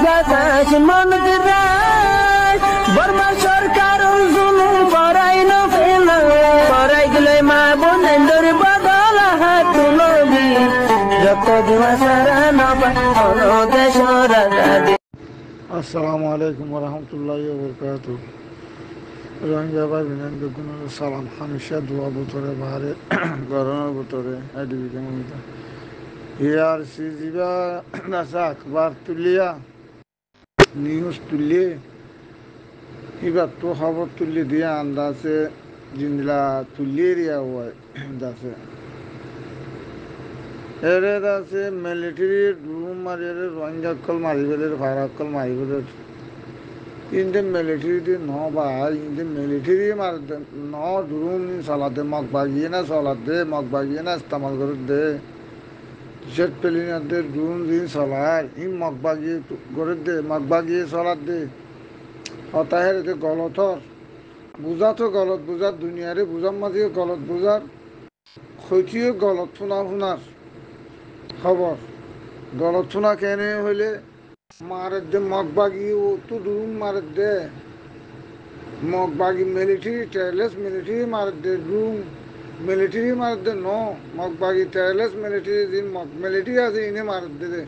গাছ মন দিরাই বর্মা সরকার জুলুম করাই না ফেলা করাই গেলে মা বোনের বদল হাত নবী যত দিবা সারা না পালো দেশ রাজা। আসসালামু আলাইকুম রহমতুল্লাহি বরকাতুহ। রোহিঙ্গা ভাই বোনেদের সালাম। হামেশা দোয়া ভিতরে বাহারে গরমের ভিতরে এডিবিকের মধ্যে ইয়ার সিজিবা আছে আখবার তুলিয়া নিউজ তুলিয়ে এবার তো খবর তুলি দিয়ে আন্দাজে জিন্দলা তুলিয়ে দিয়া হয় দাসে এরে দাসে মিলিটারি রুম মারিয়ে রোহিঙ্গা কল মারি ফেলে ভাড়া কল মারি ফেলে ইন্ডিয়ান মিলিটারি দি ন ভাই ইন্ডিয়ান মিলিটারি মার ন রুম চালাতে মগ বাগিয়ে না চলাতে মগ বাগিয়ে না ইস্তেমাল করে দে টিশার্ট পেলি না দে রুম দিন চলার ই মগ বাগিয়ে করে দে মগ বাগিয়ে চলার দে হতাহের এতে গলতর বুঝা তো গলত বুঝার দুনিয়ারে বুঝার মাঝে গলত বুঝার ক্ষতিও গলত শোনা শোনার খবর গলত শোনা কেনে হইলে মারের দে মগ বাগিয়ে ও তো রুম মারের দে মগ বাগি মিলিটারি টেরলেস মিলিটারি মারের দে রুম মিলিটারি মারের দে ন মগ বাগি টেরলেস মিলিটারি দিন মগ মিলিটারি আছে ইনে মারের দে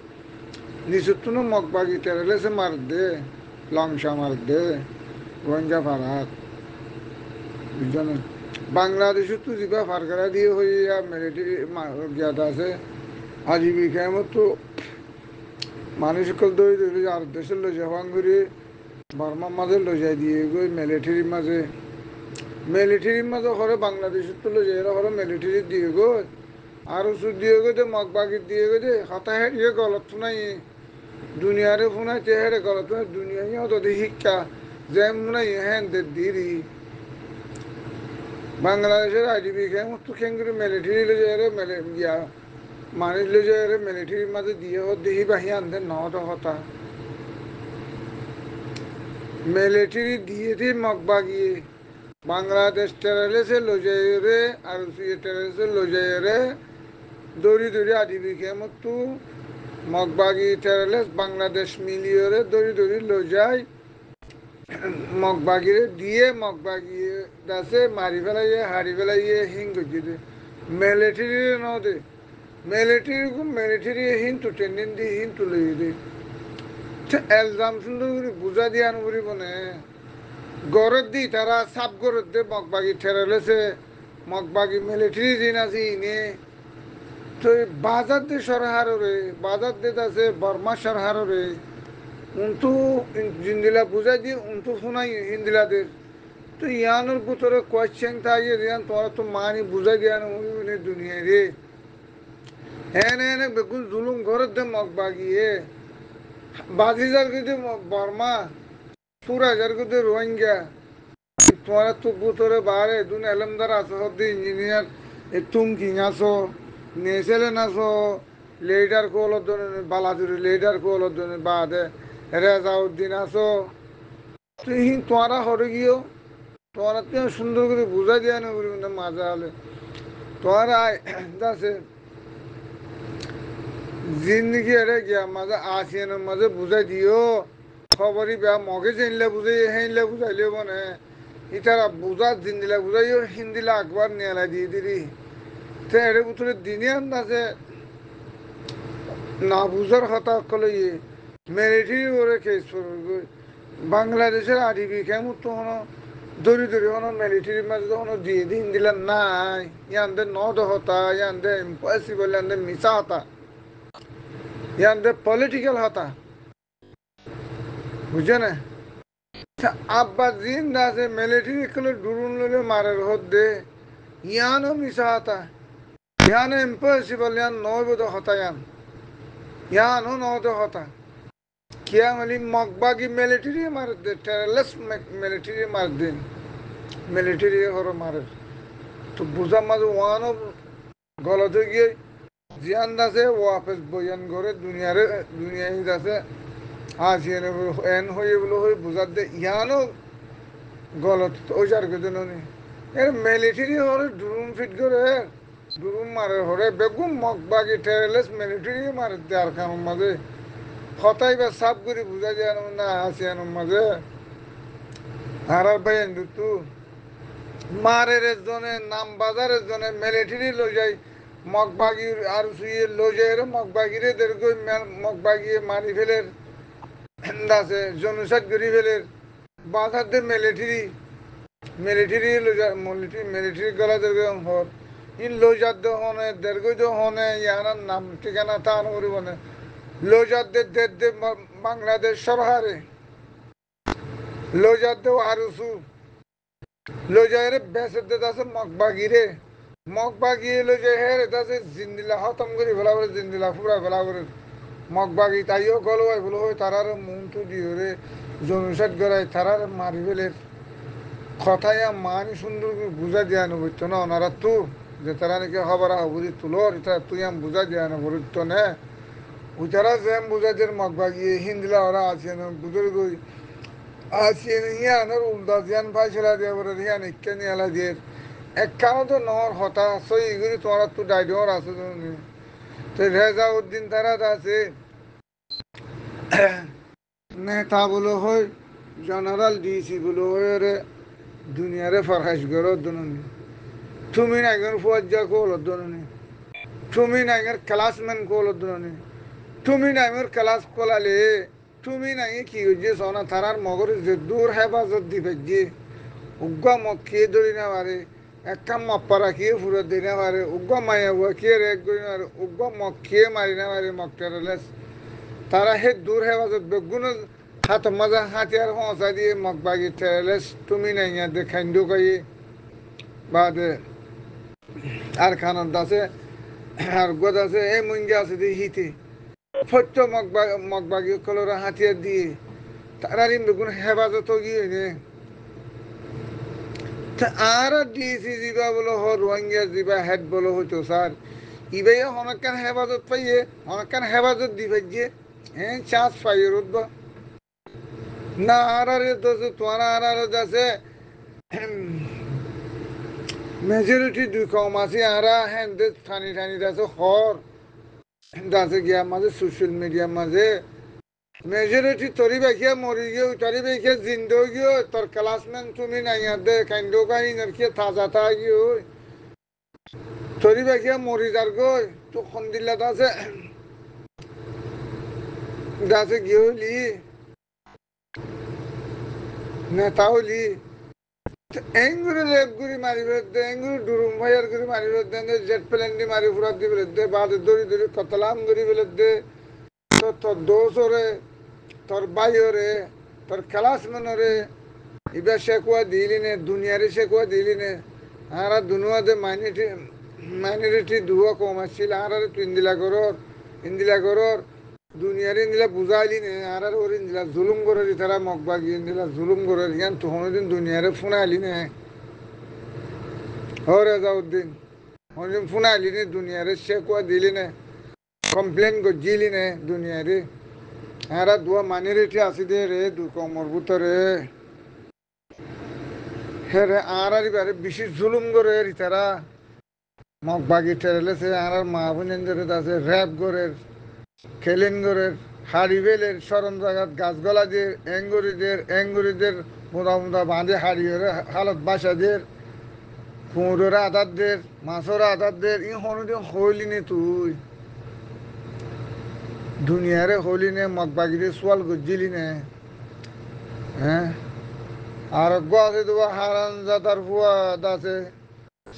নিচুত মগ বাগি টেরলেসে মারের দে লংসা মারের দে রোহিঙ্গা ফারাক বুঝছেন বাংলাদেশে তো যা ফারকারা দিয়ে হয়ে মিলিটারি জ্ঞাত আছে আজীবিকার মতো মানুষ সকল দৌড়ি দৌড়ি আর দেশের লজা হওয়ান করে বর্মার মাঝে লজাই দিয়ে গই মিলিটারির মাঝে হরে বাংলাদেশের তো লজাই এরা হরে মিলিটারি দিয়ে গই আর ওষুধ দিয়ে গই দে মগ বাগির দিয়ে গই দে হতায় হেরিয়ে গলত শোনাই দুনিয়ারে শোনাই চেহারে গলত শোনাই দুনিয়ায় অত শিক্ষা যে শোনাই হ্যাঁ দিদি বাংলাদেশের আইডিবি খেয়ে মতো খেঙ্গুরি মিলিটারি লজাই ইয়া মানুষ লজাই মিলিটারির মাঝে দিয়ে দেখি বাহি আনতে নটা হতা মিলিটারি দিয়ে দিয়ে মগ বাগিয়ে বাংলাদেশ টেরালেসে লজাইরে আর টেরালেসে লজাইরে দৌড়ি দৌড়ি আদিবি খেয়ে মতো মগ বাগি টেরালেস বাংলাদেশ মিলিয়রে দৌড়ি দৌড়ি লজাই মগ বাগিরে দিয়ে মগ বাগিয়ে দাসে মারি ফেলাইয়ে হারি ফেলাইয়ে হিং গজিয়ে মিলিটারি ন দে মিলিটারি হিন তো ট্রেনিং দিয়ে হিন তুলে দে এলজাম সুন্দর করে বুঝা দিয়ে আনুরি বনে গরত দি তারা সাপ গরত দে মগবাগি ঠেরালেছে মগবাগি মিলিটারি দিন আছে ইনে তো বাজার দে সরহারে বাজার দে আছে বর্মা সরহারে উন্তু জিন্দিলা বুঝা দিয়ে উন্তু শোনাই হিন্দিলাদের তো ইয়ানোর ভিতরে কোয়েশ্চেন থাকে দিয়ান তোরা তো মানি বুঝা দিয়ে আনুরি দুনিয়ায় রে এনে এনে বেগুন জুলুম ঘরত দে মগবাগিয়ে 22,000 কিন্তু বর্মা 4,000 কিন্তু রোহিঙ্গা তোমার তো বুতরে বারে দুন এলমদার আছো হদ্দি ইঞ্জিনিয়ার তুম কিং আছো নেসেলেন আছো লিডার কোলদন বালাদুরি লিডার কোলদন বাদে রেজাউদ্দিন আছো তুই তোরা হরে গিয়েও তোরা তো সুন্দর করে বুঝা দিয়ে না মাজা হলে তোরা আছে জিন্দগি এরে গিয়া মাঝে আসিয়ানের মাঝে বুঝাই দিও খবরই বেয়া মগে জেনলে বুঝাই হেনলে বুঝাইলে মানে ইতারা বুঝা জিন্দিলা বুঝাইও হিন্দিলা আকবার নিয়ালা দিয়ে দিলি তো এর ভিতরে দিনে আন্দাজে না বুঝার কথা কলে মিলিটারি ওরে কেস বাংলাদেশের আদিবি কেমন তো হনো দৌড়ি দৌড়ি হনো মিলিটারির মাঝে তো হনো দিয়ে দিন দিলাম নাই ইয়ানদের নদ হতা ইয়ানদের ইম্পসিবল ইয়ানদের মিশা হতা ইয়ানদের পলিটিক্যাল হতা বুঝছে না আব্বা দিন আছে মিলিটারি কলে ডুরুন ললে মারের হদ্দে ইয়ানো মিশা হতা ইয়ানো ইম্পসিবল ইয়ান নয় বোধ হতা ইয়ানো নদ হতা কিয়া মানে মগবাগি মিলিটারি মার দে টেরলেস মিলিটারি মার দিন মিলিটারি হর মারে তো বুঝা মাঝে ওয়ানো গলত গিয়ে জিয়ান আছে ওয়াপস বয়ান করে দুনিয়ায় আছে আসিয়ান এন হয়ে বলে হয়ে বুঝার দে ইয়ানো গলত ওই চার কেজন এর মিলিটারি হরে ড্রোন ফিট করে ড্রোন মারে হরে বেগুম মগবাগি টেরলেস মিলিটারি মারে দে আর কারণ মাঝে কথাই বা সাপ করে বুঝা যায় না আসিয়ান মাঝে আর ভাই তু মারের জনে নাম বাজারের জনে মিলিটারি লো যাই মগবাগির আর সুইয়ে লো যাই মগবাগিরে দেরগই মগবাগিয়ে মারি ফেলের আছে জনসাদ করি ফেলের বাজার দে মিলিটারি মিলিটারি লো যা মিলিটারি গলা দেরগই হর ইন লো যাদ দে হনে দেরগই দে হনে ইয়ানার নাম ঠিকানা তান করিব না লো যাদ দে বাংলাদেশ সরকারে লো যাদ দে আরুসু লো যাইরে বেসের দে আছে মগবাগিরে মগবাগি লো যে হের আছে জিন্দিলা খতম করি ফেলা করে জিন্দিলা ফুরা ফেলা করে মগবাগি তাইও গলো হয় বলো হয় তারার মনটু দিয়ে রে জনসাদ গড়াই তারার মারি ফেলে কথায় মানি সুন্দর করে বুঝা দেয়া নবৃত্ত না ওনারা তু যে তারা নাকি খবর হবুরি তুলোর এটা তুই আম বুঝা দেয়া নবৃত্ত নে উতারা যে বুঝা দিয়ে মগবাগি হিন্দিলা ওরা আছে না বুঝে গই আসিয়ে ইয়ানোর উল্দা জিয়ান ফাইসলা দিয়ে বলে ইয়ান ইকে নিয়ালা দিয়ে এক কারণ তো নহর হতা সই এগুলি তোমার তো ডাইডর আছে তো রেজাউদ্দিন তারা আছে নেতা বলো হয় জেনারেল ডিসি বলো হয় রে দুনিয়ারে ফরহাস গর দননি তুমি নাইগর ফুয়াজ্জা কোল দননি তুমি নাইগর ক্লাসমেন কোল দননি তুমি নাইগর ক্লাস কোলালে তুমি নাই কি হচ্ছে সোনা থারার মগর যে দূর হেফাজত দিবে যে উগ্গা মক্কে ধরি না পারে একটা মপ্পা রাখিয়ে ফুরো দিই না পারে উগ্গা মায়া বুয়া কে রেক করি না পারে উগ্গা মক্কে মারি না পারে মকটারেলেস তারা হে দূর হেফাজত বেগুন হাত মাজা হাতিয়ার পৌঁছা দিয়ে মগবাগি টেরেলেস তুমি নাই দেখাই ঢুকাই বাদে আর খানত আছে আর গোদ আছে এই মুঞ্জা আছে দিয়ে হিতে ফট্ট মগবাগি কলরা হাতিয়ার দিয়ে তারারি বেগুন হেফাজত গিয়ে নে আর ডিসি যাবা বলো হ রোহিঙ্গা যাবা হেড বলো হইতো স্যার ইবাই অনেকখান হেফাজত পাইয়ে অনেকখান হেফাজত দিবে যে হ্যাঁ চান্স পাইয়ে রুদ্ব না আর দোষে তোমার আর আছে মেজরিটি দুই কম আছে আর হ্যাঁ ঠানি ঠানি আছে হর আছে গিয়া মাঝে সোশ্যাল মিডিয়ার মাঝে মেজরিটি তরি বেখিয়া মরি গিয়ে তরি বেখিয়া জিন্দো গিয়ে তোর ক্লাসমেন তুমি নাই দে কাইন্ডো কাহিনী কে তাজা তা গিয়ে তরি বেখিয়া মরি যার গই তো খন্দিল্লাত আছে দাসে গিয়ে হলি নেতা হলি এঙ্গুরি লেপ গুড়ি মারিব দে এঙ্গুরি ডুরুম ভাইয়ার গুড়ি মারিব দে জেট প্লেন দি মারি ফুরাত দি বেলে দে বাদে দড়ি দড়ি কতলাম গুড়ি বেলে দে তো তোর দোষ ওরে তোর ভাই ওরে তোর ক্লাসমেন ওরে ইবা শেখুয়া দিলি নে দুনিয়ারে শেখুয়া দিলি নে আর দুনুয়া দে মাইনরিটি দুয়া কম আসছিল আর তুই ইন্দিলা করর দুনিয়ারে ইন্দিলা বুঝাইলি নে আর ওর ইন্দিলা জুলুম করে তারা মগবাগি ইন্দিলা জুলুম করে ইয়ান তখন দিন দুনিয়ারে ফোনাইলি নে ও রেজাউদ্দিন অনেকদিন ফোনাইলি নে দুনিয়ারে শেখুয়া দিলি নে কমপ্লেন গজিলি নে দুনিয়ারে আর দুয়া মাইনরিটি আসি দে রে দু কমর ভিতরে হেরে আর বারে বেশি জুলুম করে তারা মগবাগি টেরেলেছে আর মা বোনের আছে র্যাপ গরের খেলেন গরের হাড়ি বেলের সরম জায়গাত গাছগলা দিয়ে এঙ্গুরিদের মোদা মোদা বাঁধে হাড়িয়ে হালত বাসাদের কুমড়োরা আদারদের মাছরা আদারদের ই হনুদিন হইলি নে তুই দুনিয়ারে হইলি নে মগবাগিরে সোয়াল গজিলি নে হ্যাঁ আর আছে তোমার হারান জাতার ফুয়া আছে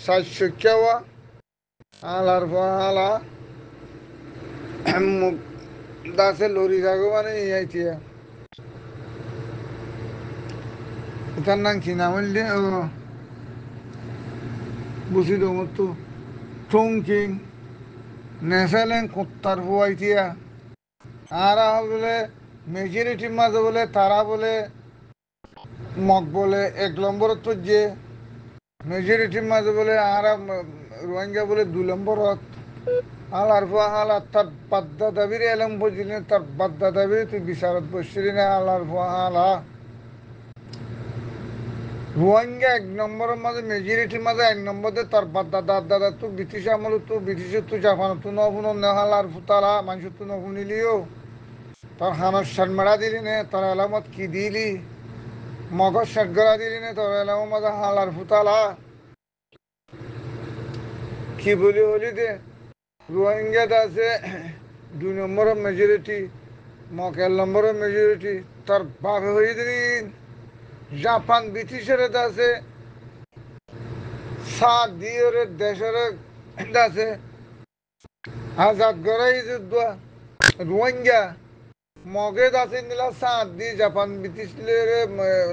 সাতশো কেওয়া আলার ফুয়া আলা দাসে লরি থাকো মানে ইয়াইতিয়া তার নাম কি নাম হইলে ও বুঝি দমর তো টংকিং নেশালেন কুত্তার ফুয়াইতিয়া আর বলে মেজরিটির মাঝে বলে তারা বলে মগ বলে এক নম্বরত তো যে মেজরিটির মাঝে বলে আর রোহিঙ্গা বলে 2 নম্বরত আলার ফুয়া আলা তার বাদ্দা দাবির এলম বুঝলি তার বাদ্দা দাবির তুই বিচারত বসছিলি না আলার ফুয়া আলা রোহিঙ্গা 1 নম্বরের মাঝে মেজরিটির মাঝে 1 নম্বরে তার বাদ্দা দাদা তুই ব্রিটিশ আমল তুই ব্রিটিশের তুই জাপান তুই নবুন নেহালার ফুতালা মানুষ তুই নবুনিলিও তোর হানর শানমারা দিলি নে তোর এলামত কি দিলি মগজ ষাটগড়া দিলি নে তোর এলামত মজা হালার ফুতালা কি বলি হলি দে রোহিঙ্গাত আছে 2 নম্বর মেজরিটি মক 1 নম্বর মেজরিটি তার বাপ হয়ে দিন জাপান ব্রিটিশের আছে সাত দিয়ে দেশের আছে আজাদ গড়াই যুদ্ধ রোহিঙ্গা মগে আছে নিলা সাত দি জাপান ব্রিটিশ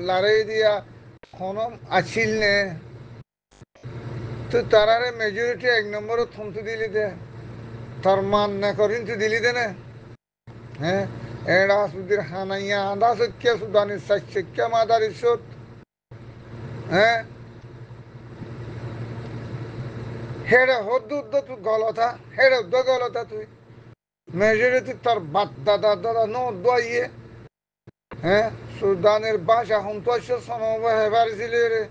লড়াই দিয়া খনম আছিল নে তো তারারে মেজরিটি 1 নম্বর থমতে দিলি দে তার মান না করিন তো দিলি দে না হ্যাঁ এড়া সুদির হানাইয়া আদা সক্য সুদানি সক্য মাদারি সুদ হ্যাঁ হেড়ে হদ্দুদ্দ তুই গলতা হেড়ে উদ্দ গলতা তুই মেজরিটি তার বাদ দাদা দাদা নো দোয়াইয়ে হ্যাঁ সুদানের বাসা হন্তস্য সমব হেবার ছিল রে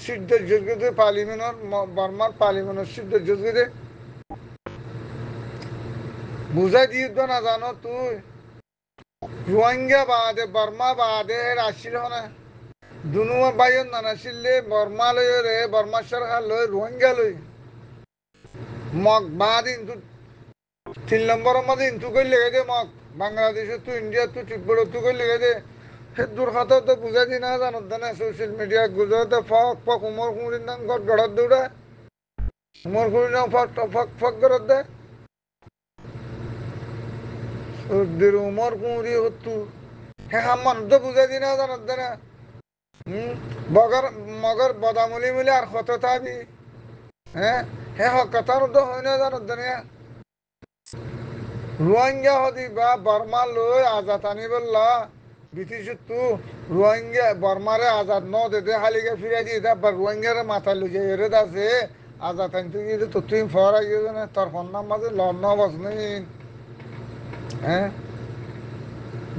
সিদ্ধ যুগে পার্লিমেন্টর বর্মার পার্লিমেন্টর সিদ্ধ যুগে বুঝাই দিয়ে তো না জানো তুই রোহিঙ্গা বাদে বর্মা বাদে আসছিল না দুনুয়া বাইন নানাছিলে বর্মা লই রে বর্মা সরকার লই রোহিঙ্গা লই মগ বাদ ইন্তু 3 নম্বরের মধ্যে ইন্তু কই লেগে দে মগ বাংলাদেশে তুই ইন্ডিয়া তুই তিব্বত তুই কই লেগে দে হে দুর্ঘটনা তো বুঝাই দি না জানো না সোশ্যাল মিডিয়া গুজরাতে ফক ফক উমর কুড়ির নাম ঘর গড়াত দৌড়া উমর কুড়ির নাম ফক ফক ফক গড়াত দে সর্দির উমর কুড়ি হতু হে হামান তো বুঝাই দি না জানো না বগর মগর বদামুলি মিলে আর কত থাকবি হ্যাঁ হে হকাতার তো হয় না জানো না রোহিঙ্গা হদি বা বর্মা লই আজাদ আনি বললা ব্রিটিশ তু রোহিঙ্গা বর্মারে আজাদ ন দে হালিকে ফিরে দিয়ে রোহিঙ্গারে মাথা লুজে এরে আছে আজাদ আনতে গিয়ে তো তুই ফরা গিয়ে না তোর ফোন নাম্বার লন বস নেই হ্যাঁ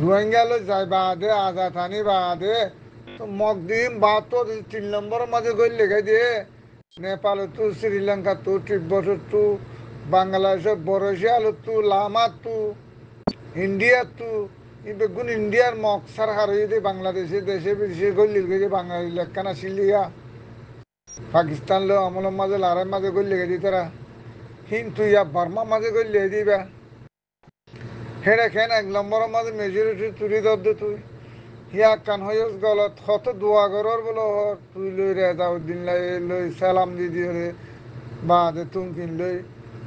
রোহিঙ্গা লই যাই বাদে আজাদ আনি বাদে তো মকদিম বা তো 3 নম্বরের মাঝে গই লেগে দিয়ে নেপাল তু শ্রীলঙ্কা তু তিব্বত তু বাংলাদেশ বরসিয়াল তু লামা তু ইন্ডিয়া তু বেগুন ইন্ডিয়ার মক সরকার যদি বাংলাদেশে দেশে বিদেশে গল্লি গেছে বাঙালি লেখানা সিলিয়া পাকিস্তান লো আমলের মাঝে লড়াইয়ের মাঝে গল্লি গেছি তারা কিন্তু ইয়া বর্মা মাঝে গল্লি দিবা হেডে খেন 1 নম্বরের মাঝে মেজরিটি তুলি দে তুই ইয়া কান হয়ে গলত কত দোয়া করর বলো তুই লই রেজাউদ্দিন লই সালাম দিদি রে বাদে তুমকিন লই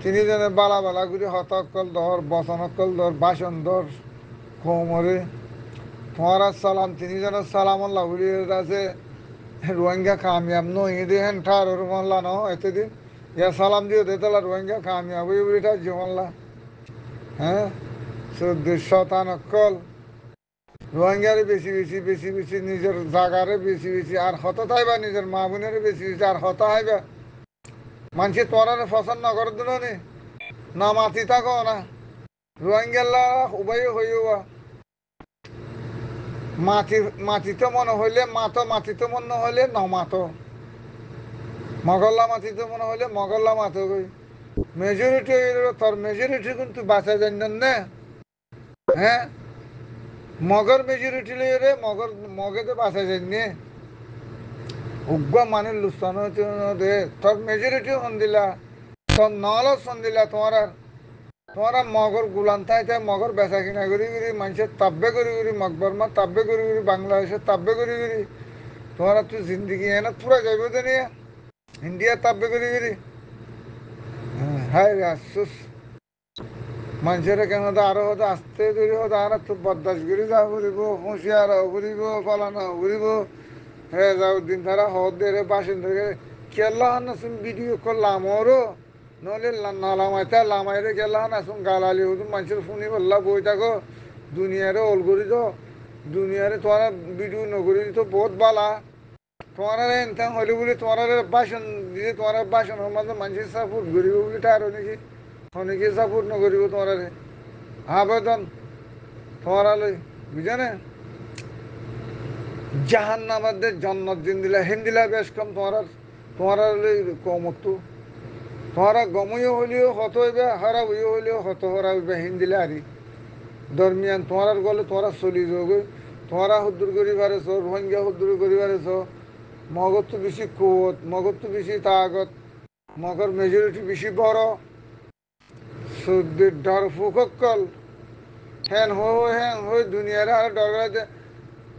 তিনি জনে বালা বালা করে হতকল ধর বসনকল ধর বাসন ধর কোমরে তোমার সালাম তিনি যেন সালাম আল্লাহ বলি আছে রোহিঙ্গা কামিয়াব নই দেন ঠার মানলা ন এতদিন ইয়া সালাম দিয়ে দে তালা রোহিঙ্গা কামিয়াব ওই বলিটা জীবনলা হ্যাঁ 14 রোহিঙ্গারে বেশি বেশি বেশি বেশি নিজের জায়গারে বেশি বেশি আর হত থাইবা নিজের মা বোনের বেশি বেশি আর হত হাইবা মানুষে তোরা পছন্দ না করে দিল না মাতি থাকো না রোহিঙ্গাল্লা উভয় হইবা মাতিতে মনে হইলে মাতো মাতিতে মনে হইলে নমাতো মগল্লা মাতিতে মনে হইলে মগল্লা মাতো গই মেজরিটি তোর মেজরিটি কিন্তু বাঁচা জান না হ্যাঁ মগর মেজরিটি লই রে মগর মগে তো বাঁচা যায়নি উগ্র মানে লুসান দে তোর মেজরিটি হন দিলা তোর নলস হন দিলা তোমারা মগর গুলান থাই মগর বেচা কিনা করি করি মানুষের তাব্বে করি করি মকবরমা তাব্বে করি করি বাংলাদেশের তাব্বে করি করি তোমারা তুই জিন্দগি এনে পুরা যাইব তো নিয়ে ইন্ডিয়া তাব্বে করি করি হাই রে আফসোস মানুষের কেন আরো হতো আসতে তৈরি হতো আর তো বরদাস করি যা করিব হুঁশিয়ার করিব পালানো করিব রেজাউদ্দিন তারা হদ দে বাসিন্দা কেল্লা শুন ভিডিও করলাম ওরও নহলে নালামাইতা লামাইরে কেল্লা আসুন গালালি হতো মানুষের শুনি বললা বই থাকো দুনিয়ারে অল করি তো দুনিয়ারে তোমার ভিডিও নকরি তো বহুত বালা তোমার এনতাম হলে বলে তোমার বাসন দিয়ে তোমার বাসনের মাঝে মানুষের সাপোর্ট করিব বলে তার নাকি অনেকে সাপোর্ট নকরিব তোমার আবেদন তোমার লই বুঝে না জাহান নামাদের জন্নত দিন দিলা হিন্দিলা বেশ কম তোমার লই কমতো তোমার গমইও হইলেও হত হইবে হারা হইও হইলেও হত হরা হইবে হিন্দিলা আরি দরমিয়ান তোমার গলে তোরা চলি যোগ তোরা হুদ্দুর করি পারেছ রোহিঙ্গা হুদ্দুর করি পারেছ মগর তো বেশি কুয়ত মগর তো বেশি তাগত মগর মেজরিটি বেশি বড় সুদ্দির ডর ফুকল হ্যান হই দুনিয়ার আর ডর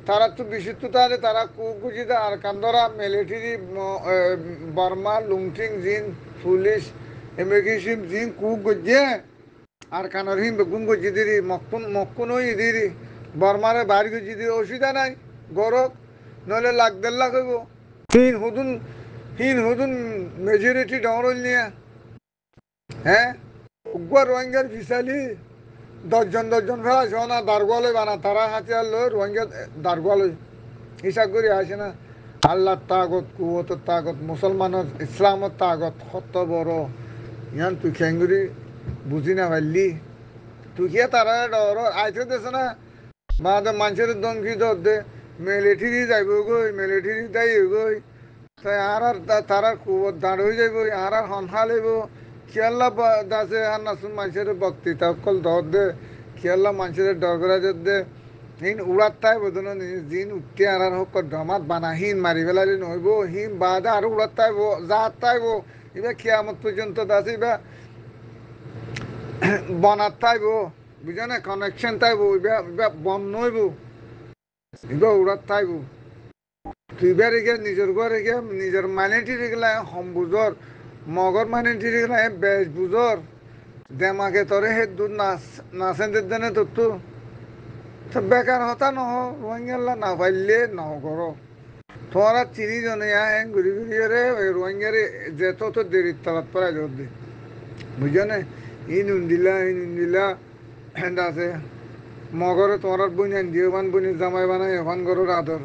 তারা তো বেশি তো তাহলে তারা কুকুজিদা আর কান্দরা মিলিটারি বর্মা লুংটিং জিন পুলিশ ইমিগ্রেশন জিন কুক গজ্জে আর কানর হিম বেগুন গজ্জি দিরি মক্কুন ওই দিরি বর্মারে বাড়ি গজ্জি দিরি অসুবিধা নাই গরক নইলে লাখ দেড় লাখ হইব হিন হুদুন মেজরিটি ডর নিয়ে হ্যাঁ উগ্র রোহিঙ্গার ফিসালি দশজন ফেলা না দারগোয়ালে বানা তারা হাতিয়ার লই রোহিঙ্গা দারগোয়ালে হিসাব করে আসে না আল্লাহর তাগত কুয়তের তাগত মুসলমানের ইসলামের তাগত কত বড় ইয়ান তুই খেঙ্গুরি বুঝি না পারলি তুই কে তারা ডর আইতে দেশ না বা মানুষের দমকি দর দে মিলিটারি যাইব গই মিলিটারি যাই গই তাই আর তারা কুয়ত দাঁড় হয়ে যাইব আর হনহা লইব খেয়াল্লা দাসে আর নাচুন মানুষের বক্তৃতা অকল দর দে খেয়াল্লা মানুষের ডর করা দে হিন উড়াত তাই বোধন জিন উঠতে আর হোক ডমাত বানা হিন মারি ফেলালি নহইব হিন বাদে আর উড়াত তাইব জাত তাইব এবার খেয়ামত পর্যন্ত দাসে এবার বনাত তাইব বুঝো না কানেকশন তাইব এবার বন নইব এবার উড়াত তাইব তুই এবার রেখে নিজের ঘর রেখে নিজের মাইনেটি রেখে সম্বুজর মগর মাইনেটি রেখে বেশ বুঝর দেমাকে তোরে হে দূর নাচেন দেনে তোর তো বেকার হতা নহ রোহিঙ্গা না পাইলে নহ করো তোরা চিনি জনে হ্যাঁ ঘুরি ঘুরি রে রোহিঙ্গারে যেত তো দেরির তালাত পরা জোর দে বুঝছো না ইন উন্দিলা আছে মগরে তোমার বইন দিওবান বইনের জামাই বানাই এখন গরোর আদর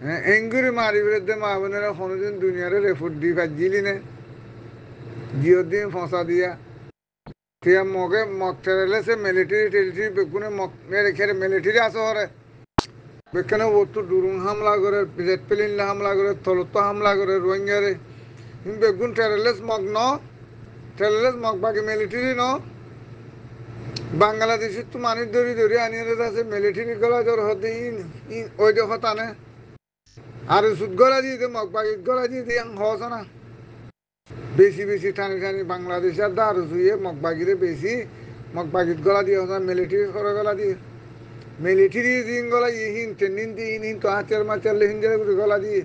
হ্যাঁ এঙ্গুরি মারি বিরুদ্ধে মা বোনেরা কোনোদিন দুনিয়ারে রেফুট দি পাচ্ছিলি না জিও দিন ফসা দিয়া তুই মগে মগ টেরেলেছে মিলিটারি টেরিটারি বেগুনে মগ রেখে মিলিটারি আসো হরে বেখানে ও তো ডুরুং হামলা করে জেট প্লেন হামলা করে তলত হামলা করে রোহিঙ্গারে বেগুন টেরেলেস মগ ন টেরেলেস মগ বাকি মিলিটারি ন বাংলাদেশের তো মানুষ ধরি আনিয়ে আছে মিলিটারি গলা জ্বর হতে ওই দেখো টানে আর সুদ গলা দিয়ে মগ বাকি গলা দিয়ে হস না বেশি টানি বাংলাদেশের দাঁড় শুয়ে মগবাগিরে বেশি মগবাগির গলা দিয়ে মিলিটারি করে গলা দিয়ে মিলিটারি দিন গলা ইহিন ট্রেনিং দিয়ে ইহিন তো হাতের মাচার লিহিন গলা দিয়ে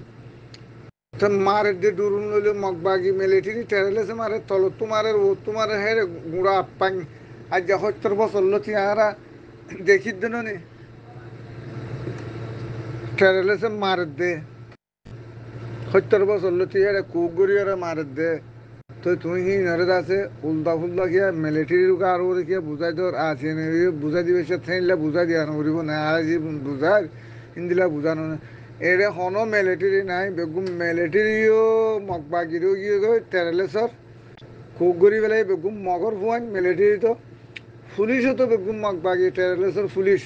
তো মারের দিয়ে ডুরুন লইলে মগবাগি মিলিটারি টেরেলেছে মারে তলত মারের ও তোমার হে গুঁড়া আপ্পাং আজ যা ৭০ বছর লতি আরা দেখির জন্য নি টেরেলেছে মারের দে ৭০ বছর লতি হে কুক গড়িয়ে মারের দে তো তুমি কি নরে আছে উল্টা ফুল্টা গিয়া মিলিটারির আর ওরে গিয়া বুঝাই তোর আছে বুঝাই দিবে সে থাইলে বুঝাই দিয়া নরিব না আর যে বুঝাই হিন্দিলা বুঝানো না এরে হনো মিলিটারি নাই বেগুম মিলিটারিও মগবাগিরও গিয়ে গই টেরেলেসর খুব গড়ি বেলায় বেগুম মগর ফুয়ান মিলিটারি তো পুলিশও তো বেগুম মগবাগি টেরেলেসর পুলিশ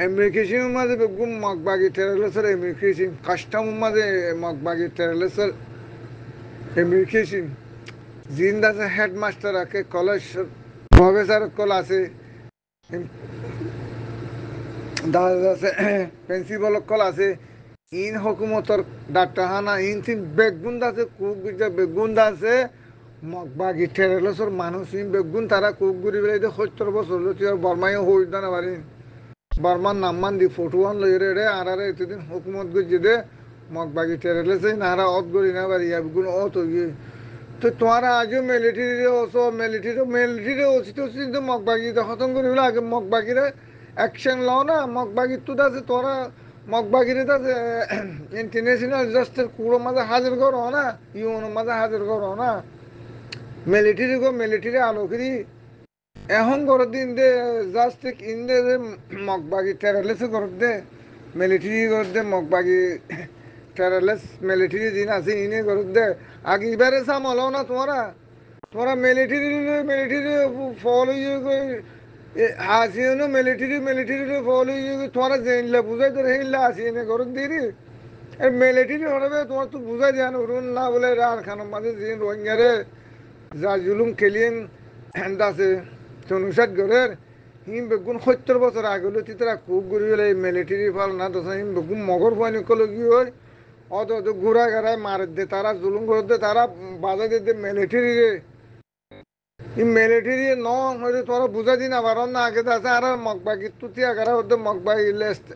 ইমিগ্রেশনের মাঝে বেগুম মগবাগি টেরেলেসর ইমিগ্রেশন কাস্টমের মাঝে মগবাগি টেরেলেসর ইমিগ্রেশন জিন্দ আছে হেডমাস্টার আছে কলেজ প্রফেসর কল আছে আছে প্রিন্সিপাল কল আছে ইন হকুমতর ডাক্তারখানা ইন তিন বেগুন আছে কুক বেগুন আছে মগবাগি টেরেলসর মানুষ ইন বেগুন তারা কুক ঘুরি বেড়ে ৭০ বছর বর্মায় হই না পারি বর্মার নামমান দি ফটোয়ান লই রে আর এতদিন হুকুমত গুজি দে মগবাগি টেরেলেছে নারা অত গড়ি না পারি বেগুন অত গিয়ে তো তোমারা আজও মিলিটারি ওসো মিলিটারি ওসি তো কিন্তু মগবাগি খতম করি বলে আগে মগবাগিরে অ্যাকশন লও না মগবাগির তো আছে তোরা মগবাগিরে আছে ইন্টারন্যাশনাল জাস্টের কুড়ো মাঝে হাজির করো না ইউনো মাঝে হাজির করো না মিলিটারি আলো করি এখন করে দিন দে জাস্ট ইন্দে মগবাগি টেরালেসে করে দে মিলিটারি করে দে মগবাগি টেরালেস মিলিটারি দিন আছে ইনে করে দে আগে এবারে সামলো না তোমরা মিলিটারি ফলো হাসিও মিলিটারি ফলো তোমরা জেনলে বুঝাই তোর হেইলা হাসিয়ে করে দিরি মিলিটারি হবে তোমার তো বুঝাই দেন উড়ুন না বলে আর খানোর মাঝে যে রোহিঙ্গারে যা জুলুম খেলিয়েন আছে চনুষাট ঘরের হিম বেগুন 70 বছর আগে হলো তিতরা খুব ঘুরি হলে মিলিটারি ফল না তো হিম বেগুন মগর পানি কল কি হয় অত অত ঘুরা গাড়ায় মার দে তারা জুলুম করে দে তারা বাধা দে মিলিটারি রে ই মিলিটারি ন হইলে তোরা বুঝা দি না পারন না আগে আছে আর মগবাগি তুতিয়া গারা হতে মগবাগি লেস্ট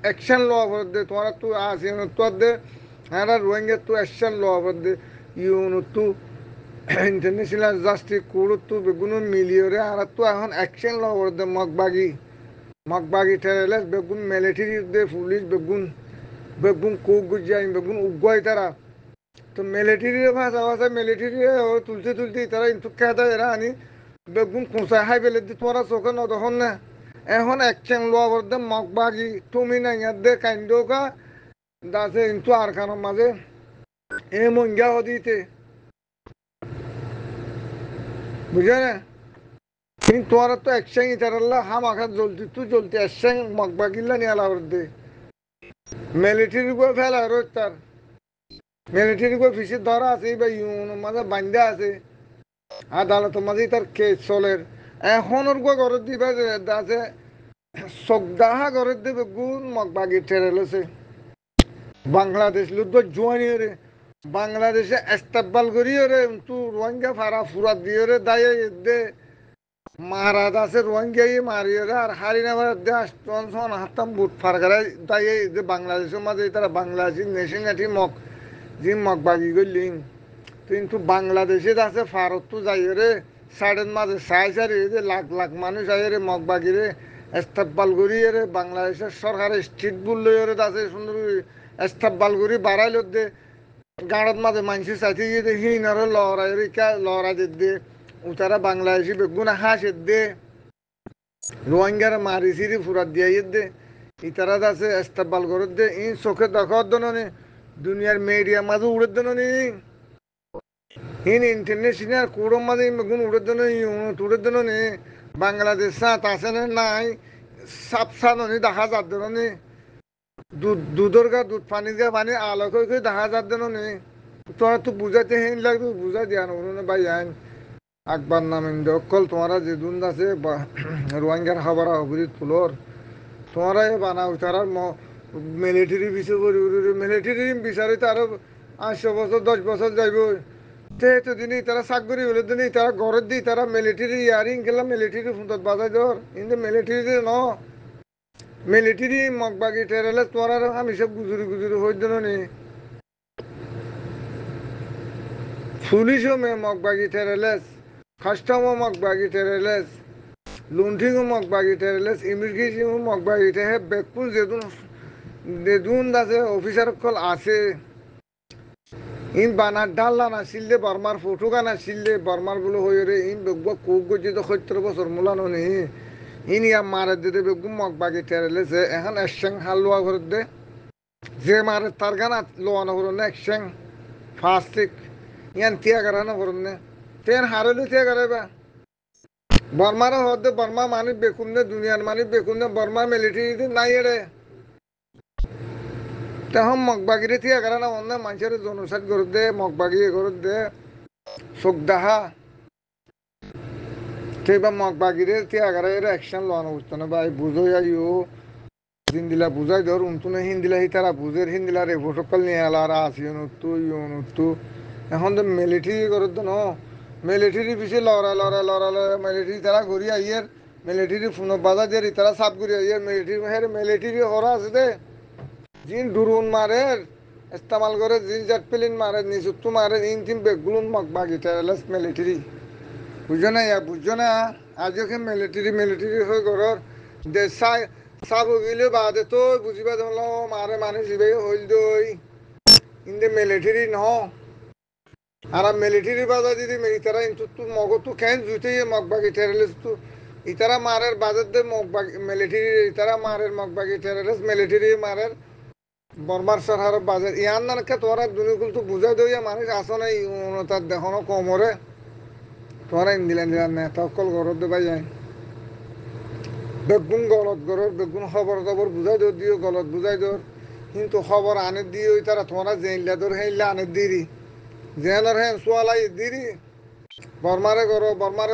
অ্যাকশন ল দে তোরা তু আসি তোর দে আর রোহিঙ্গা তু অ্যাকশন ল দে ইউন তু ইন্টারন্যাশনাল জাস্টিস কোর্ট তু বেগুন মিলিয়রে আর তু এখন অ্যাকশন ল দে মগবাগি ঠেলে বেগুন মিলিটারি দে পুলিশ বেগুন বেগুন কোক গুজাই বেগুন উগাই তারা তো মিলিটারি ভাষা ভাষা মিলিটারি তুলতে তুলতে তারা কিন্তু খেদা এরা আনি বেগুন খুঁচা হাই বেলে দি তোরা চোখে নদখন না এখন অ্যাকশন ল দে মগবাগি তুমি না ইয়ার দে কাইন্ডকা দাসে কিন্তু আর খানোর মাঝে এ মঙ্গা হদিতে বুঝে না কিন্তু তোরা তো একসঙ্গ ইতারাল্লা হাম আখা জ্বলতি তুই জ্বলতি একসঙ্গ মগবাগিল্লা নিয়ে আলা দে মিলিটারি করে ফেলা রোজ তার মিলিটারি করে ফিসে ধরা আছে বা ইউন মাঝে বান্ধা আছে আদালতের মাঝে তার কেস চলের এখন ওর ঘরের দিবা আছে চকদাহা ঘরের দিবে গুণ মগবাগি ঠেরেলেছে বাংলাদেশ লুদ্ধ জোয়ানি রে বাংলাদেশে এস্তাব্বাল করি রে তু রোহিঙ্গা ফারা ফুরাত দিয়ে রে দায়ে দে মহারাজ আছে রোহিঙ্গাই মারিয়ে রে আর হারিনা ভারত দে আসন সন হাতাম বুট ফারগারাই দায়ে যে বাংলাদেশের মাঝে তারা বাংলাদেশি নেশন আঠি যে মগবাগি করলি কিন্তু বাংলাদেশে আছে ফারত তো যাই রে সাইডের মাঝে সারি যে লাখ লাখ মানুষ আয় রে মগবাগি রে এস্তাব্বাল করি রে বাংলাদেশের সরকারের স্ট্রিট বুল রে আছে সুন্দর এস্তাব্বাল করি বাড়াইল দে গাঁড়ত মাঝে মানুষ চাইতে গিয়ে হিন আর লড়াই দে উতারা বাংলাদেশি বেগুন হাঁস দে রোহিঙ্গার মারি সিরি ফুরাত দিয়ে দে ইতারা আছে এস্তাব্বাল করে দে ইন চোখে দেখার জন্য দুনিয়ার মিডিয়া মাঝে উড়ে দেন হিন ইন্টারন্যাশনাল কোর্টের মাঝে বেগুন উড়ে দেন উড়ে দেন বাংলাদেশ সাত আছে না নাই সাপ সানি দেখা যার দেন দুধের গা দুধ পানি দিয়ে পানি আলো করে দেখা যার দেন তোরা তো বুঝাতে হেন লাগবে বুঝা দিয়া না ভাই আইন আকবর নামিন অকল তোমরা যে দুন আছে রোহিঙ্গার খবর হবরি তুলোর তোমরা এ বানাও তারা মিলিটারি বিচার করি মিলিটারি বিচারে তারা 800 বছর 10 বছর যাইব তো দিনই তারা চাকরি হলে দিনই তারা ঘরের দিই তারা মিলিটারি ইয়ারিং গেলাম মিলিটারি ফুটত বাজাই ধর কিন্তু মিলিটারি ন মিলিটারি মগবাগি টেরালে তোরা আমি সব গুজুরি গুজুরি হয়ে দিন নি পুলিশও মগবাগি টেরালেস কাস্টমও মগবাগি টেরালেস লুণ্ঠিংও মগবাগি টেরালেস ইমিগ্রেশনও মগবাগি টেরে বেকুল যেদুন আছে অফিসার কল আছে ইন বানার ডাল্লা না শিললে বর্মার ফটো গানা শিললে বর্মার গুলো হয়ে রে ইন বেগুয়া কোক গজি তো 70 বছর মুলানো নি ইন ইয়া মারে দিতে বেগু মগবাগি টেরালেছে এখন একসঙ্গ হালুয়া করে দে যে মারে তার গানা লোয়ানো করুন একসঙ্গ ফাস্টিক ইয়ান তিয়া করানো করুন না তেন হারলে তিয়া করাইবা বর্মারও হতে বর্মা মানি বেকুন নে দুনিয়ার মানি বেকুন নে বর্মা মিলিটারি নাই রে তখন মগবাগিরে তিয়া করানো অন্য মানুষের জনসাদ করে দে মগবাগি করে দে চোখদাহা সেইবা মগবাগিরে তিয়া করাই অ্যাকশন লোয়ানো করতো না ভাই বুঝো যাইও হিন্দিলা বুঝাই ধর উনতুনে হিন্দিলা হি তারা বুঝের হিন্দিলা রে ফটোকল নিয়ে আলা আর আসি অনুতু এখন তো মিলিটারি করে তো ন মিলিটারি পিছিয়ে লড়া মিলিটারি তারা ঘুরি আইয়ের মিলিটারি ফোন বাজা দিয়ে তারা সাফ করি আইয়ের মিলিটারি ওরা আছে দে জিন ড্রোন মারে ইস্তেমাল করে জিন জেট প্লেন মারে নিচুত্তু মারে ইন তিন বেগুন মগবাগি টেরালেস মিলিটারি বুঝছো না আজকে মিলিটারি হয়ে ঘরের দেশ চাব গিলে বাদে তো বুঝিবা ধরল মারে মানে জিবাই হইল দই ইন্দে মিলিটারি ন আর মিলিটারি বাজা দিদি ইতারা কিন্তু তু মগ তু কেন জুতে মগবাগি টেরালেস তু ইতারা মারের বাজার দে মগবাগি মিলিটারি ইতারা মারের মগবাগি টেরালেস মিলিটারি মারের বর্মার সরকার বাজার ইয়ান নানকে তোরা দুনিকুল তো বুঝাই দইয়া মানুষ আসো নাই তার দেখানো কমরে তোরা ইন্দিলেন নেতা অকল ঘরত দেবা যায় বেগুন গলত গরর বেগুন খবর টবর বুঝাই দর দিও গলত বুঝাই দর কিন্তু খবর আনে দিও তারা তোমরা জেনলা দর হেইলা আনে দিরি জেনার হেন সোয়ালাই দিরি বর্মারে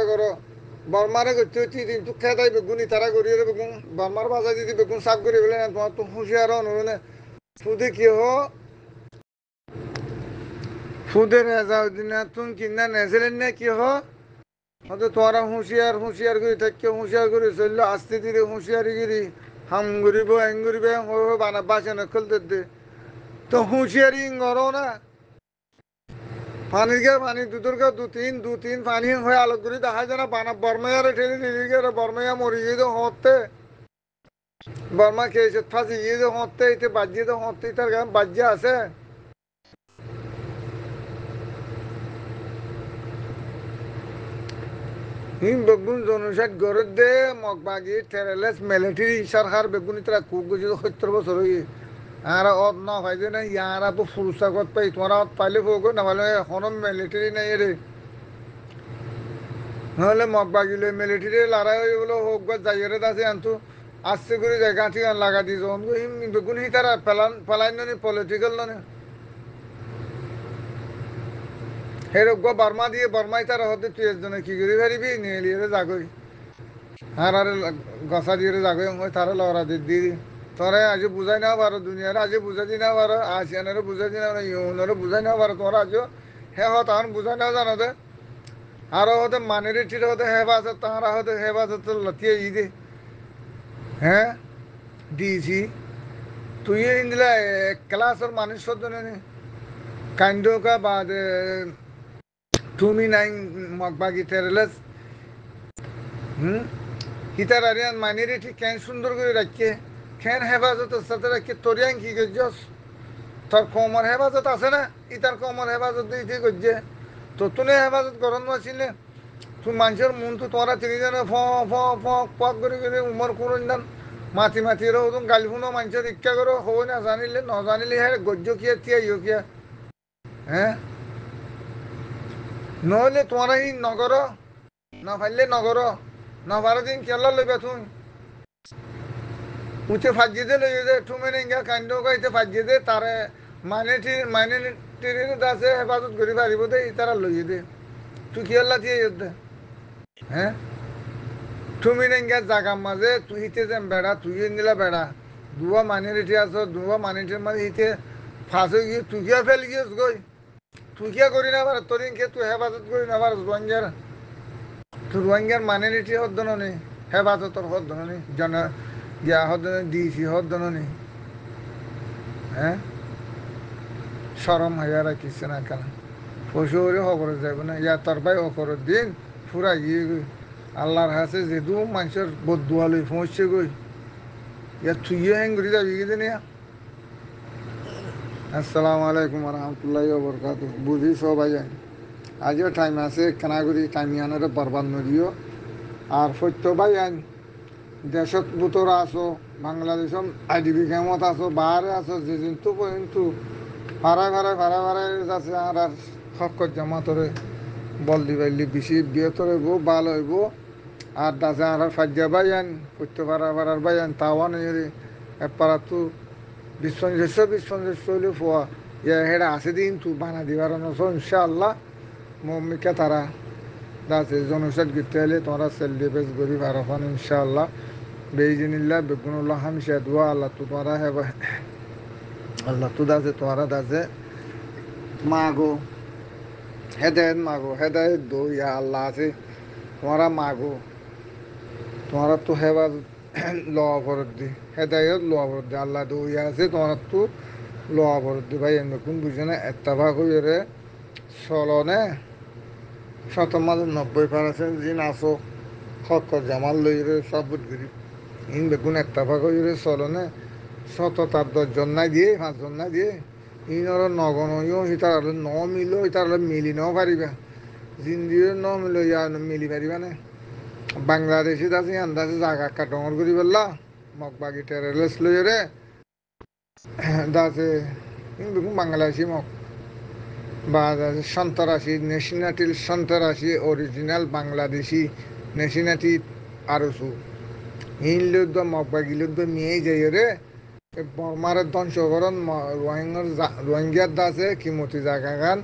করো বর্মারে করতে হচ্ছে কিন্তু খেতাই বেগুন ইতারা করিয়ে বেগুন বর্মার বাজার যদি বেগুন সাফ করে বলে তোমার তো হুঁশিয়ার অনুরোধ ফুদে কি হো ফুদের রেজাউদ্দিন তুমি কিনা নেছিলেন না কি হো হয়তো তোরা হুঁশিয়ার হুঁশিয়ার করে থাকছে হুঁশিয়ার করে চললো আস্তে ধীরে হুঁশিয়ারি গিরি হাম ঘুরিব হ্যাং ঘুরিবে বানা বাসে না খুলতে দে তো হুঁশিয়ারি করো না পানির গে পানি দুধের গে দু তিন পানি হয়ে আলোক করে দেখা যায় না বানা বর্মায়ারে ঠেলে দিলি গে বর্মায়া মরি গিয়ে তো হতে বর্মা খেয়েছে ফাঁসি গিয়ে তো হতে এতে বাজিয়ে তো হতে তার গান বাজ্যে আছে হিম বেগুন জনসাত গরত দে মগবাগি টেরেলেস মিলিটারি সরকার বেগুন ইতরা কুক গজি 70 বছর হই আর অত না হয় যে না ইয়ারা তো ফুরসা কত পাই তোরা পাইলে হোক না বলে এখনো মিলিটারি নাই রে নাহলে মগবাগিলে মিলিটারি লড়াই হয়ে বলে হোক বা যাইরে দাসে আনতো আস্তে করে যায় গাঁঠি গান লাগা দিয়েছ হিম বেগুন হি তারা পেলাইন নি পলিটিক্যাল নে হেরক বর্মা দিয়ে বর্মাই তারা হতে তুই একজনে কি করে পারিবি নিয়ে লিয়ে যাগই আর আরে গসা দিয়ে যাগই ওই তারা লড়া দি তোরা আজ বুঝাই না পারো দুনিয়ার আজ বুঝাই দি না পারো আসিয়ানেরও বুঝাই দি না পারো ইউনেরও বুঝাই না পারো তোরা আজ হে তখন বুঝাই না জানো দে আরো হতে মানিরিটির হতে হেফাজত তাহারা হতে হেফাজত লতিয়ে ই দে হ্যাঁ দিয়েছি তুই ইন্দিলা ক্লাসের মানুষ সদ্য কাইন্ড কা বাদ তুমি নাই মগবাগি টেরেলেস হিতার আরিয়ান মাইনরিটি কেন সুন্দর করে রাখছে কেন হেফাজতের সাথে রাখছে তোরিয়ান কি করছস তোর কমর হেফাজত আছে না ইতার কমর হেফাজত দিতে করছে তো তুলে হেফাজত করার আসলে তুই মানুষের মন তো তোরা তিনি যেন ফক করে উমর করুন যান মাতি মাতি রোদন গালিফুনো মানুষের ইচ্ছা করো হো না জানিলে ন জানিলে হ্যাঁ গজ্য কিয়া তিয়া ইয়ে কিয়া হ্যাঁ নহলে তোমরা ই নগর না ফাইলে নগর না বারো দিন কেলা লইবা তুই উঠে ফাজিয়ে দে লইয়ে দে তুমি ইঙ্গা কান্ড গাইতে ফাজিয়ে দে তারে মাইনরিটির দাসে হেফাজত করি পারিব দে তারা লইয়ে দে তুই কি আল্লাহ দিয়ে দে হ্যাঁ তুমি ইঙ্গা জাগার মাঝে তুই হিতে যেন বেড়া তুই নিলা বেড়া দুয়া মাইনরিটি আছো দুয়া মাইনরিটির মাঝে হিতে ফাঁস হয়ে গিয়ে তুই কিয়া ফেল গিয়েছ গই তুই কিয়া করি না পার তোর ইনকে তুই হেফাজত করি না পার রোহিঙ্গার মাইনরিটি হদ্দন নেই হেফাজতর হদ্দন নেই জন গিয়া হদ্দন দিয়েছি হদ্দন নেই হ্যাঁ সরম হইয়া রাখিস না কেন পশুরে খবর যাবে না ইয়া তোর ভাই অকর দিন ফুরা গিয়ে গই আল্লাহর হাসে যেদু মানুষের বদুয়ালই পৌঁছছে গই ইয়া তুইও হ্যাং ঘুরে যাবি কি দিন আসসালামু আলাইকুম রহমতুল্লাহি বরকাত বুঝি সবাই যায় আজও টাইম আছে কেনাগুড়ি টাইম আনার বরবাদ নদীও আর সত্য ভাই আইন দেশত বুতরা আছো বাংলাদেশত আইডিবি ক্যাম্পত আছো বাহারে আছো যে কিন্তু কিন্তু ভাড়ায় আছে আর শকত জামাতরে বল দিবাইলি বেশি বিয়তর হইব ভাল হইব আর দাসে আর ফাজ্যা ভাই আইন সত্য ভাড়ার ভাই আইন তাওয়ান এপারাতো বিশ্বঞ্জস্ব হইলে ফোয়া ইয়া হেডা আছে দিন তু বানা দিবার নস ইনশাআল্লাহ মম্মিকা তারা দাসে জনসাদ গিতে হলে তোমরা সেলডি বেশ গরিব আরফান ইনশাআল্লাহ বেইজিনিল্লাহ বেগুনুল্লাহ হামশা দোয়া আল্লাহ তু তোমরা হেবা আল্লাহ তু দাসে তোমরা দাসে মাগো হেদায়ত দো ইয়া আল্লাহ আছে তোমরা মাগো তোমরা তো হেবা লোয়া বরদ দি হেদায়ত লোয়া বরদ দি আল্লাহ দো ইয়া আছে তোমরা তো লোয়া বরদ দি ভাই এমনি কোন বুঝে না এত্তাবা কইরে চলনে 90% জিন আসো খক্কর জামাল লইরে সব বুধগিরি ইন বেগুন এত্তাবা কইরে চলনে 10জন নাই দিয়ে 5জন নাই দিয়ে ইনর নগনও হিতার ন মিলো হিতার মিলি ন পারিবা জিন্দির ন মিলো ইয়া মিলি পারিবা না বাংলাদেশে আছে আন্দাজে জায়গা কাটঙর করি বললা মগবাগি টেরেলেস লইরে দাসে ইন বেগুন বাংলাদেশি মগ বা সন্তরাশি ন্যাশনালিটির সন্তরাশি অরিজিনাল বাংলাদেশি ন্যাশনালিটি আরসু হিনলুদ্ধ মগবাগিলুদ্ধ নিয়ে যাই রে বর্মার ধ্বংসকরণ রোহিঙ্গার দাসে কিমতি জায়গা গান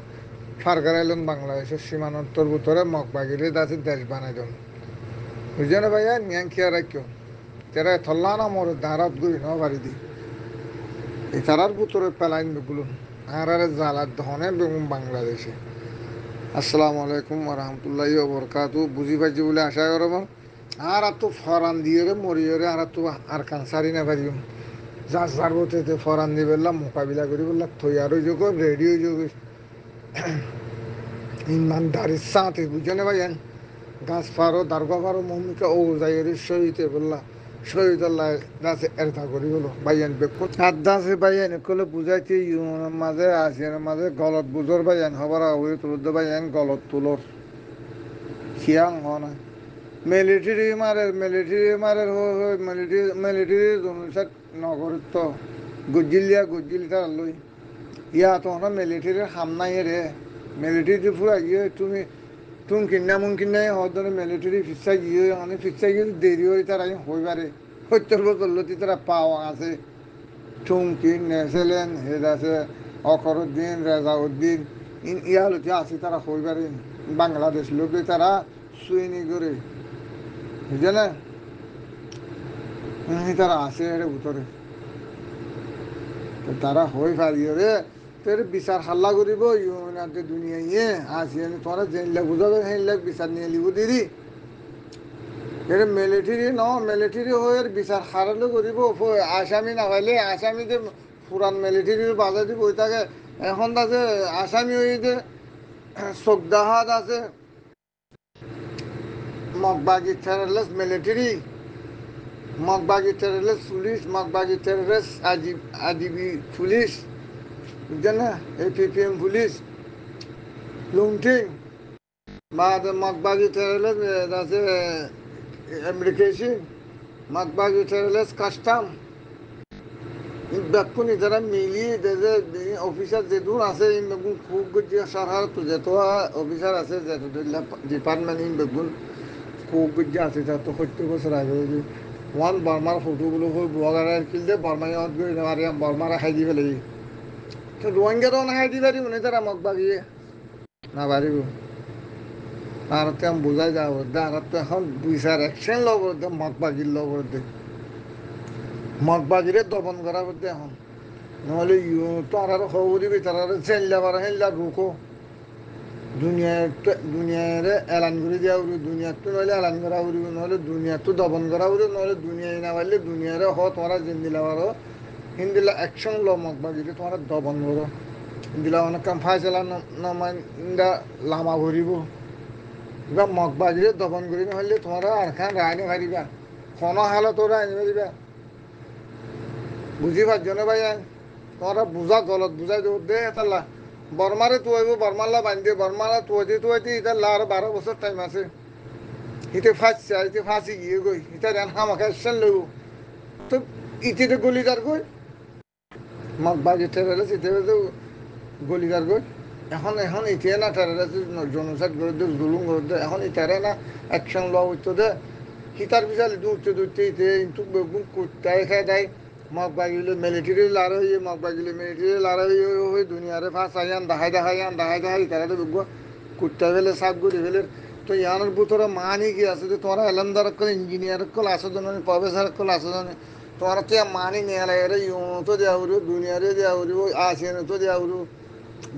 ফারগার আইলেন বাংলাদেশের সীমান্তর ভিতরে মগবাগিরে দাসে দেশ বানাই দেন বুঝছে না ভাইয়া নিয়াং খেয়াল রাখিও তারা থল্লা না মরে দাঁড়াত গুলি ন বাড়ি দি এই তারার ভিতরে পেলাইন বেগুলো আর জালার দহনে বেগুন বাংলাদেশে। আসসালামু আলাইকুম রহমতুল্লাহি বরকাতু বুঝি পাইছি বলে আশা করব আর তো ফরান দিয়ে রে মরিয়ে রে আর তো আর কানসারি না পারি যার যার বলতে ফরান দিয়ে বললাম মোকাবিলা করি বললাম তৈয়ার হয়ে যোগ রেডি হয়ে যোগ ইমানদারির সাথে বুঝে না ভাই গাছ পারো দারগা পারো মমিকা ও যাই রে শহীদে বললাম শহীদ আল্লাহ দাসে এরতা করি বলো ভাইয়ান বেকুন আর দাসে ভাইয়ান কলে বুঝাইতে ইউনের মাঝে আসিয়ানের মাঝে গলত বুঝর ভাইয়ান হবার আগে তুলতে ভাইয়ান গলত তুলর খিয়াং হ না মিলিটারি মারের মিলিটারি জনসাত নগরিত গুজিলিয়া গুজিলিটা লই ইয়া তখন মিলিটারির হামনাই রে মিলিটারি পুরা গিয়ে তুমি কিনা মুন কিনাই হদনে মিলিটারি ফিক্সা গিয়ে মানে ফিক্সা গিয়ে দেরি হয়ে তারা হইবারে ৭০ বছর তারা পাওয়া আছে চুমকি নেসেলেন হেদ আছে অকরুদ্দিন রেজাউদ্দিন ইয়া লতি আছে তারা হইবারে বাংলাদেশ লোক তারা সুইনি করে বুঝে না তারা আছে এর ভিতরে তারা হই পারিও রে তোর বিচার হাল্লা করিব ইউনাতে দুনিয়া ইয়ে আসিয়ে তোরা জেনলে বুঝাবে হেনলে বিচার নিয়ে লিব দিদি এর মিলিটারি হয়ে বিচার হারালে করিব আসামি না পাইলে আসামি যে পুরান মিলিটারির বাজা দিব ওই তাকে এখন আছে আসামি হয়ে যে চোখদাহাত আছে মগবাগি টেররিস্ট মিলিটারি মগবাগি টেররিস্ট পুলিশ মগবাগি টেররিস্ট আদিবি পুলিশ বুঝছেন না APPM পুলিশ লুংটিং বা মগবাগি টেররিস্ট আছে ইমিগ্রেশন মগবাগি টেররিস্ট কাস্টম বেকুন যারা মিলিয়ে যে অফিসার যে দূর আছে বেগুন খুব গুজি সরকার তো যেত অফিসার আছে যে ডিপার্টমেন্ট বেগুন খুব গুজি আছে তো ৭০ বছর আগে ওয়ান বর্মার ফটোগুলো ব্লগার কিনলে বর্মায় বর্মারা খাই দি ফেলে তো রোহিঙ্গারও না খাই দি পারি উনি তারা মগবাগিয়ে না পারিব আর তো আমি বোঝাই যাবো আর তো এখন বিচার অ্যাকশন লব মগবাগির লব মগবাগিরে দমন করা করতে এখন নহলে তো আর খবর দিবি তারা চেনলা পারা হেনলা রুকো দুনিয়ার এলান করে দিয়া উড়ি দুনিয়ার তো নহলে এলান করা উড়িব নহলে দুনিয়ার তো দমন করা উড়ি নহলে দুনিয়ায় না পারলে দুনিয়ারে হ তোমরা জিন্দিলা পারো হিন্দিলা অ্যাকশন ল মগবাগিরে তোমরা দমন করো হিন্দিলা অনেক কাম ফাইসলা নমাইন্দা লামা ভরিব এবার মগবাগিরে দমন করি নহলে তোমরা আর খান রায়নি পারিবা কোনো হালত তোরা আনি পারিবা বুঝি পারছ না ভাই তোমরা বুঝা গলত বুঝাই দেব দে তাল্লা বর্মারে তুয়াইব বর্মাল্লা বান্ধি বর্মালা তুয়াইতে ইতার লা আরো 12 বছর টাইম আছে ইতে ফাঁসি গিয়ে গই ইতার হামাকে এসছেন লইব তো ইতিতে গলিদার গই মগবাগি টেররিস্ট ইতে গলিদার গই এখন ইতিয়ে না টেররিস্ট জনসাদ করে দে জুলুম করে দে এখন ইতারে না অ্যাকশন লওয়া হইতো দে হিতার বিচার দূরতে ইতে কিন্তু বেগুন কুত্তায় খাই দেয় মগবাগিলে মিলিটারি লাড় হয়ে মগবাগিলে মিলিটারি লাড় হয়ে দুনিয়ারে ফাঁস আইয়ান দেখাই তারা তো বুঝবো কুত্তা ফেলে সাপ গুড়ি ফেলে তো ইয়ানোর ভিতরে মানি কি আছে যে তোমরা এলামদার কল ইঞ্জিনিয়ার কল আসো জন প্রফেসর কল আসো জন তোমরা তো মানি নিয়ে লাগে ইউ তো দেওয়া উড়ু দুনিয়ারে দেওয়া উড়ু আসেন তো দেওয়া উড়ু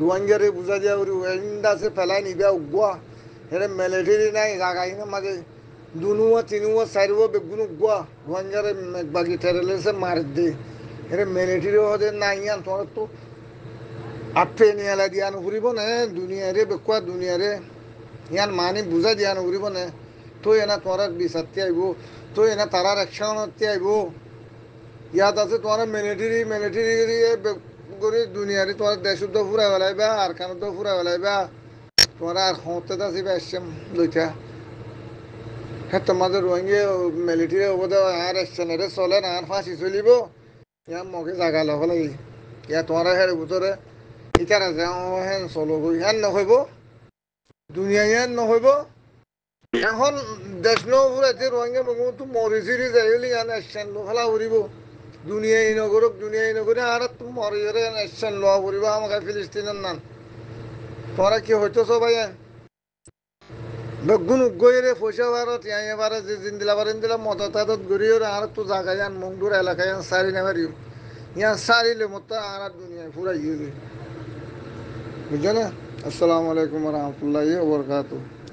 রোহিঙ্গারে বুঝা দেওয়া উড়ু ইন্দাসে ফেলাই নিবে উগুয়া এটা মিলিটারি নাই জাগাই না মাঝে দুনুয়া তিনুয়া চারিব বেগুন উগুয়া রোহিঙ্গারে বাকি টেররিস্টে মার দে এটা মিলিটারি হতে নাই ইয়ান তোমরা তো আটে নিয়ে দিয়া নুফুরিব নে দুনিয়ারে বেকুয়া দুনিয়ারে ইয়ান মানি বুঝা দিয়া নুফুরিব নে তো এনা তোমরা বিচারতে আইব তো এনা তারার অ্যাকশনতে আইব ইয়াত আছে তোমরা মিলিটারি করে দুনিয়ারে তোমার দেশ তো ফুরা বেলাইবা আর কান তো ফুরা বেলাইবা তোমরা আর হতে আসিবা এসছেন লইটা হ্যাঁ তোমাদের রোহিঙ্গা মিলিটারি ওপরে আর এসছেন এটা চলে না আর ফাঁসি চলিব ইয়া মগে জাগা লব লাগি ইয়া তোমরা হের ভিতরে ইটার আছে হেন চলো হেন নহইব দুনিয়া হেন নহইব এখন দেশ নপুরাইতে রোহিঙ্গা তো মরিচিরি যাইলি ইয়ান এসছেন লোফেলা উড়িব দুনিয়াই নগরে আর তুমি মরিরে এসছেন লোয়া উড়িব আমাকে ফিলিস্তিনের নান তোমরা কি হইতেছ ভাই বেগুন গইরে পয়সা ভারত ইয়াই এবারে যে জিন্দিলা মত তাদত গরিও আর তো জায়গা যান মংডুর এলাকায় সারি না পারিও ইয়া সারিলে মত আর দুনিয়া পুরা ইয়ে বুঝছো না আসসালামু আলাইকুম ওয়া রাহমাতুল্লাহি ওয়া বারাকাতুহু